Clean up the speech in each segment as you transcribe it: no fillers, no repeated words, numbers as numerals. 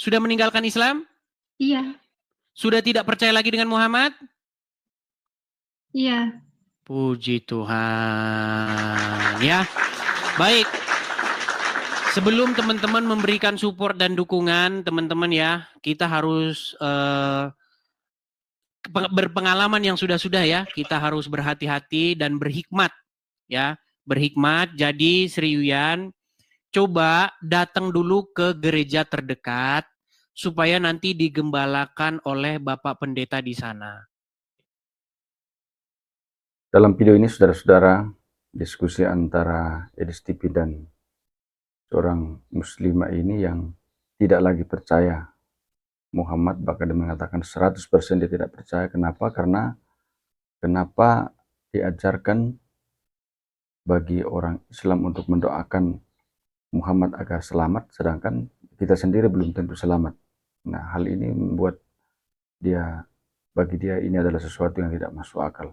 Sudah meninggalkan Islam? Iya. Sudah tidak percaya lagi dengan Muhammad? Iya. Puji Tuhan. Ya, baik. Sebelum teman-teman memberikan support dan dukungan, teman-teman ya, kita harus berpengalaman yang sudah-sudah ya. Kita harus berhati-hati dan berhikmat ya. Berhikmat. Jadi Sri Yuyan, coba datang dulu ke gereja terdekat supaya nanti digembalakan oleh Bapak Pendeta di sana. Dalam video ini, saudara-saudara, diskusi antara EDSTP dan seorang muslimah ini yang tidak lagi percaya Muhammad, bahkan dia mengatakan 100% dia tidak percaya. Kenapa? Karena kenapa diajarkan bagi orang Islam untuk mendoakan Muhammad agar selamat, sedangkan kita sendiri belum tentu selamat. Nah, hal ini membuat bagi dia ini adalah sesuatu yang tidak masuk akal.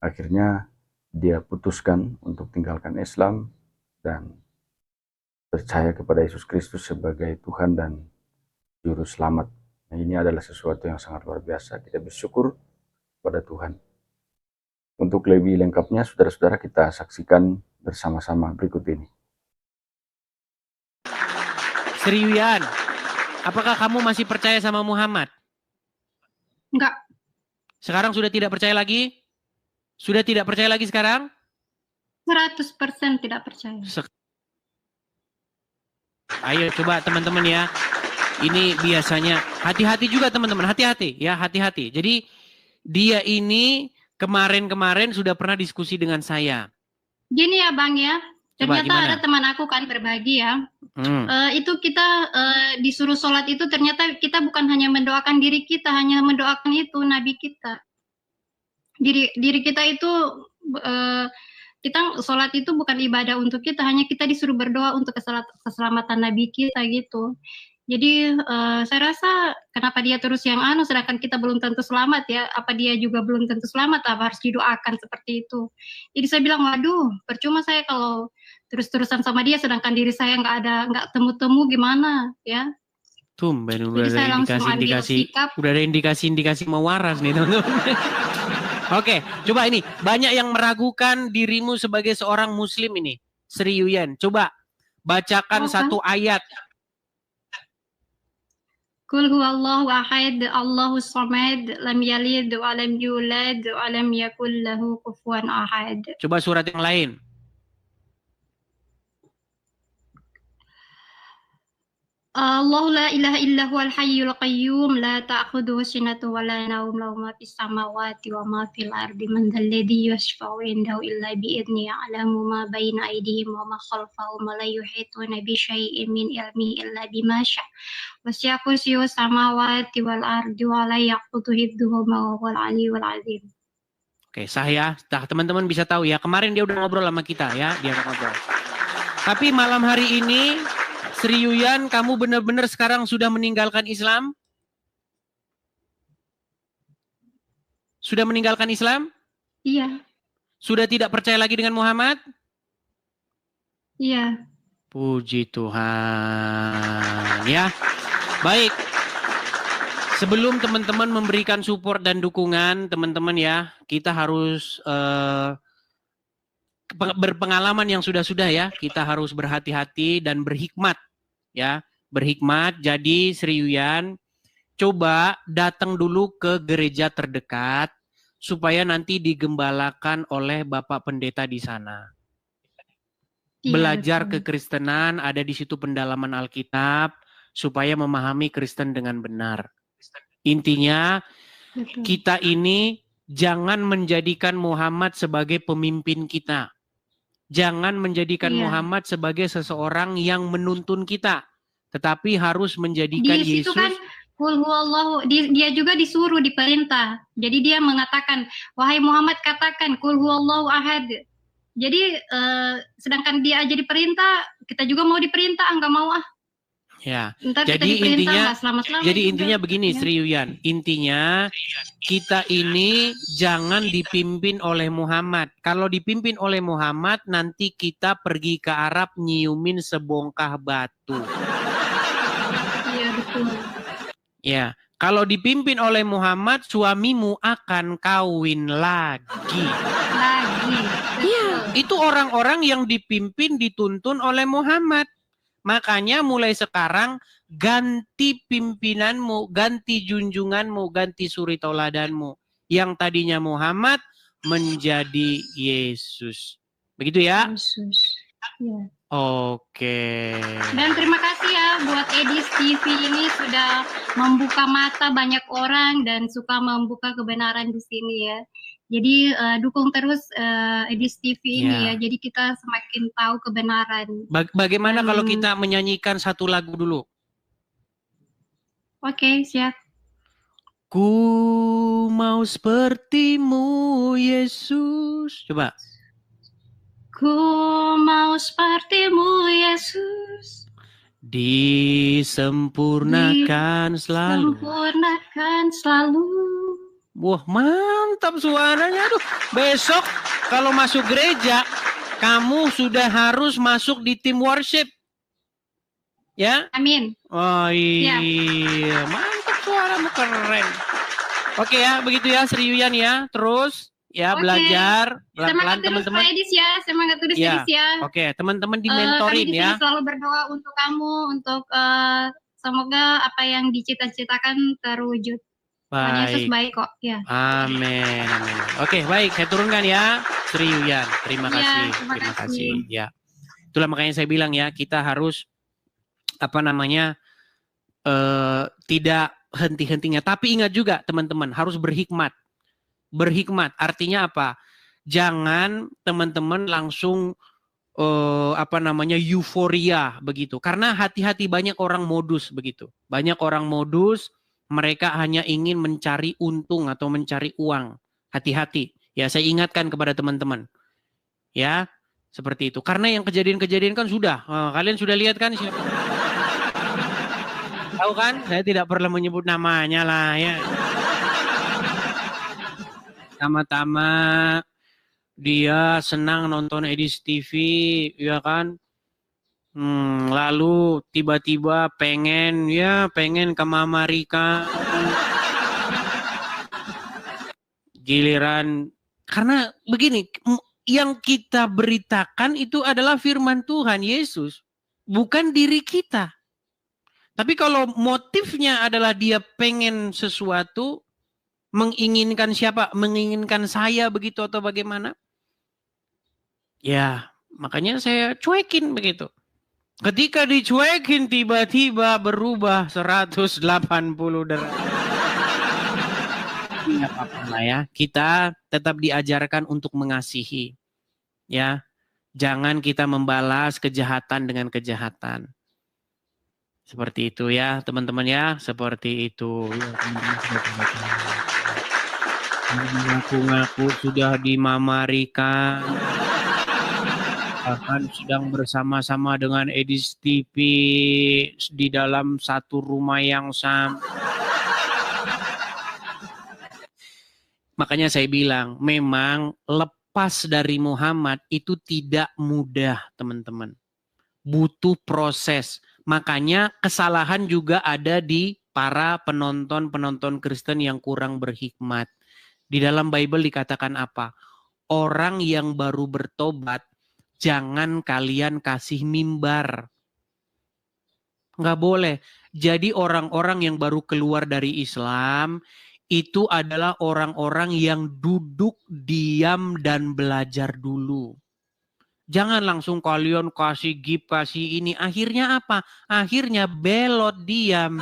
Akhirnya dia putuskan untuk tinggalkan Islam dan percaya kepada Yesus Kristus sebagai Tuhan dan Juru Selamat. Nah, ini adalah sesuatu yang sangat luar biasa. Kita bersyukur kepada Tuhan. Untuk lebih lengkapnya, saudara-saudara, kita saksikan bersama-sama berikut ini. Sri Yuyan, apakah kamu masih percaya sama Muhammad? Enggak. Sekarang sudah tidak percaya lagi? Sudah tidak percaya lagi sekarang? 100% tidak percaya. Ayo coba teman-teman ya. Ini biasanya hati-hati juga teman-teman, hati-hati ya, hati-hati. Jadi dia ini kemarin-kemarin sudah pernah diskusi dengan saya. Gini ya Bang ya, Coba, ternyata gimana? ada teman aku kan berbagi ya. Itu kita disuruh sholat itu ternyata kita bukan hanya mendoakan diri kita, hanya mendoakan itu Nabi kita. Diri kita itu kita sholat itu bukan ibadah untuk kita, hanya kita disuruh berdoa untuk keselamatan Nabi kita gitu. Jadi saya rasa kenapa dia terus yang sedangkan kita belum tentu selamat ya, apa dia juga belum tentu selamat, apa harus didoakan seperti itu. Jadi saya bilang, waduh, percuma saya kalau terus-terusan sama dia, sedangkan diri saya nggak temu-temu gimana ya. Tumben Jadi saya langsung ambil sikap. Udah ada indikasi-indikasi mau waras nih teman-teman. Oke, coba ini banyak yang meragukan dirimu sebagai seorang muslim ini, Sri Yuyan. Coba bacakan satu ayat. Qul huwallahu ahad, Allahus samad, lam yalid wa lam yulad wa lam yakul lahu kufuwan ahad. Coba surat yang lain. Allahu la ilaha illa huwal hayyul qayyum la ta'khudhuhu sinatun wa la nawm lahu ma fis samawati wa ma fil ardi man dhal ladzi yashfa'u indahu illa bi idzni ya'lamu ma baina aydihim wa ma khalfahum wa la yuhituna bi syai'in min ilmihi illa bima syaa' wasi'a kursiyyuhu samawati wal ardi wa la yaquduhu hifdhuhuma wa huwal 'aliyyul 'azim. Oke, sah ya. Teman-teman bisa tahu ya. Kemarin dia udah ngobrol sama kita ya, dia ngobrol. Tapi malam hari ini Sri Yuyan, kamu benar-benar sekarang sudah meninggalkan Islam? Sudah meninggalkan Islam? Iya. Sudah tidak percaya lagi dengan Muhammad? Iya. Puji Tuhan. Ya, baik. Sebelum teman-teman memberikan support dan dukungan, teman-teman ya, kita harus berpengalaman yang sudah-sudah ya. Kita harus berhati-hati dan berhikmat. Ya, berhikmat. Jadi Sri Yuyan, coba datang dulu ke gereja terdekat supaya nanti digembalakan oleh Bapak Pendeta di sana. Belajar kekristenan, ada di situ pendalaman Alkitab supaya memahami Kristen dengan benar. Intinya kita ini jangan menjadikan Muhammad sebagai pemimpin kita. Jangan menjadikan Muhammad sebagai seseorang yang menuntun kita, tetapi harus menjadikan di situ Yesus. Kan, dia juga disuruh, diperintah. Jadi dia mengatakan, wahai Muhammad katakan, Qul huwallahu ahad. Jadi sedangkan dia aja diperintah, kita juga mau diperintah, enggak mau ah. Ya, jadi intinya begini ya. Sri Yuyan, intinya kita ini jangan dipimpin oleh Muhammad. Kalau dipimpin oleh Muhammad, nanti kita pergi ke Arab nyiumin sebongkah batu. Iya betul. Ya, kalau dipimpin oleh Muhammad, suamimu akan kawin lagi. Lagi. Iya, Betul. itu orang-orang yang dipimpin, dituntun oleh Muhammad. Makanya mulai sekarang ganti pimpinanmu, ganti junjunganmu, ganti suri tauladanmu. Yang tadinya Muhammad menjadi Yesus. Begitu ya? Yesus. Ya. Oke. Dan terima kasih ya buat Edis TV ini sudah membuka mata banyak orang dan suka membuka kebenaran di sini ya. Jadi dukung terus Edis TV ini Ya. ya. Jadi kita semakin tahu kebenaran. Bagaimana kalau kita menyanyikan satu lagu dulu? Oke, siap. Ku mau sepertimu, Yesus. Coba. Ku mau sepertimu, Yesus. Disempurnakan selalu. Sempurnakan selalu. Wah, mantap suaranya. Aduh, besok kalau masuk gereja, kamu sudah harus masuk di tim worship. Ya? Amin. Oh iya, mantap suaramu, keren. Oke ya, begitu ya, Sri Yuyan ya. Terus ya Oke. belajar Semangat pelan-pelan terus teman-teman. Pak Edis ya, semangat terus Ya. Edis ya. Oke, teman-teman Kami dimentorin di ya. sini selalu berdoa untuk kamu, untuk semoga apa yang dicita-citakan terwujud. Tuhan Yesus Baik. baik kok. Ya. Amin, amin. Oke, baik, saya turunkan ya, Sri Yuyan. Terima Iya, kasih, terima terima kasih. kasih. Ya, itulah makanya saya bilang ya, kita harus apa namanya tidak henti-hentinya. Tapi ingat juga teman-teman, harus berhikmat. Berhikmat artinya apa? Jangan teman-teman langsung apa namanya euforia begitu. Karena hati-hati banyak orang modus begitu. Banyak orang modus, mereka hanya ingin mencari untung atau mencari uang. Hati-hati. Ya, saya ingatkan kepada teman-teman. Ya, seperti itu. Karena yang kejadian-kejadian kan sudah. Kalian sudah lihat kan siapa? Tahu kan? Saya tidak perlu menyebut namanya lah ya. Pertama-tama dia senang nonton Edis TV, ya kan? Lalu tiba-tiba pengen ke Mama Rika. Giliran, karena begini, yang kita beritakan itu adalah firman Tuhan Yesus, bukan diri kita. Tapi kalau motifnya adalah dia pengen sesuatu, menginginkan siapa? Menginginkan saya begitu atau bagaimana? Ya, makanya saya cuekin begitu. Ketika dicuekin tiba-tiba berubah 180 derajat. Tidak apa-apa lah ya. Kita tetap diajarkan untuk mengasihi. Ya. Jangan kita membalas kejahatan dengan kejahatan. Seperti itu ya, teman-teman ya. Seperti itu. Ya, ngaku-ngaku sudah di Mama Rika. Bahkan sedang bersama-sama dengan Edis TV di dalam satu rumah yang sama. Makanya saya bilang, memang lepas dari Muhammad itu tidak mudah, teman-teman. Butuh proses. Makanya kesalahan juga ada di para penonton-penonton Kristen yang kurang berhikmat. Di dalam Bible dikatakan apa? Orang yang baru bertobat, jangan kalian kasih mimbar. Nggak boleh. Jadi orang-orang yang baru keluar dari Islam, itu adalah orang-orang yang duduk, diam, dan belajar dulu. Jangan langsung kalian kasih gift, kasih ini. Akhirnya apa? Akhirnya belot, diam.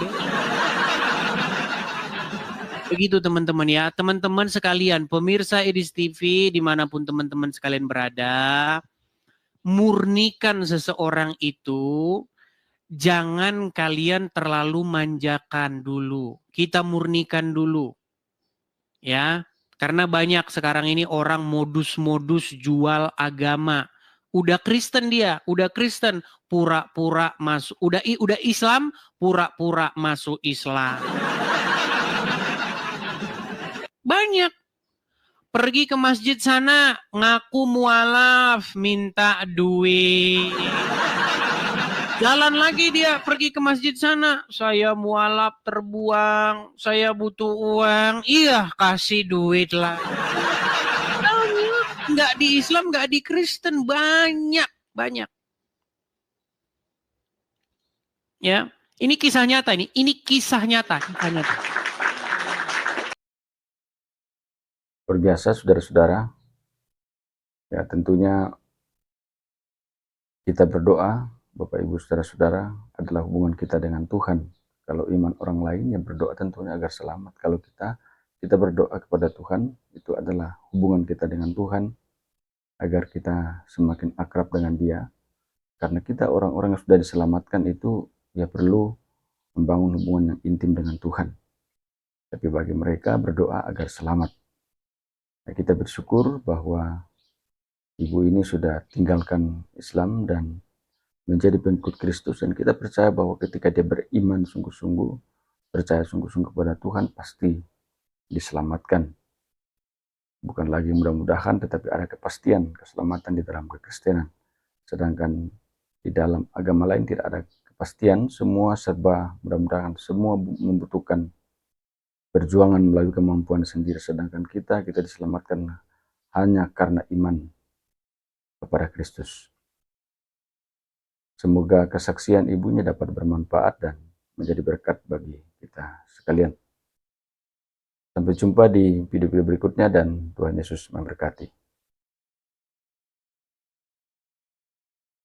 Begitu teman-teman ya. Teman-teman sekalian, pemirsa Edis TV, dimanapun teman-teman sekalian berada, murnikan seseorang itu, jangan kalian terlalu manjakan dulu. Kita murnikan dulu. Ya, karena banyak sekarang ini orang modus-modus jual agama. Udah Kristen dia, udah Kristen, pura-pura masuk, udah Islam, pura-pura masuk Islam. Banyak. Pergi ke masjid sana, ngaku mualaf, minta duit. Jalan lagi dia pergi ke masjid sana. Saya mualaf terbuang, saya butuh uang. Iya, kasih duit lah. Nggak di Islam, nggak di Kristen, banyak. Ya, ini kisah nyata ini. Ini kisah nyata. Luar biasa, saudara-saudara. Ya, tentunya kita berdoa, Bapak Ibu saudara-saudara, adalah hubungan kita dengan Tuhan. Kalau iman orang lain yang berdoa tentunya agar selamat. Kalau kita berdoa kepada Tuhan, itu adalah hubungan kita dengan Tuhan, agar kita semakin akrab dengan Dia. Karena kita orang-orang yang sudah diselamatkan itu ya perlu membangun hubungan yang intim dengan Tuhan. Tapi bagi mereka berdoa agar selamat. Nah, kita bersyukur bahwa ibu ini sudah tinggalkan Islam dan menjadi pengikut Kristus, dan kita percaya bahwa ketika dia beriman sungguh-sungguh, percaya sungguh-sungguh kepada Tuhan, pasti diselamatkan. Bukan lagi mudah-mudahan, tetapi ada kepastian keselamatan di dalam kekristenan. Sedangkan di dalam agama lain tidak ada kepastian, semua serba mudah-mudahan, semua membutuhkan perjuangan melalui kemampuan sendiri. Sedangkan kita diselamatkan hanya karena iman kepada Kristus. Semoga kesaksian ibunya dapat bermanfaat dan menjadi berkat bagi kita sekalian. Sampai jumpa di video-video berikutnya dan Tuhan Yesus memberkati.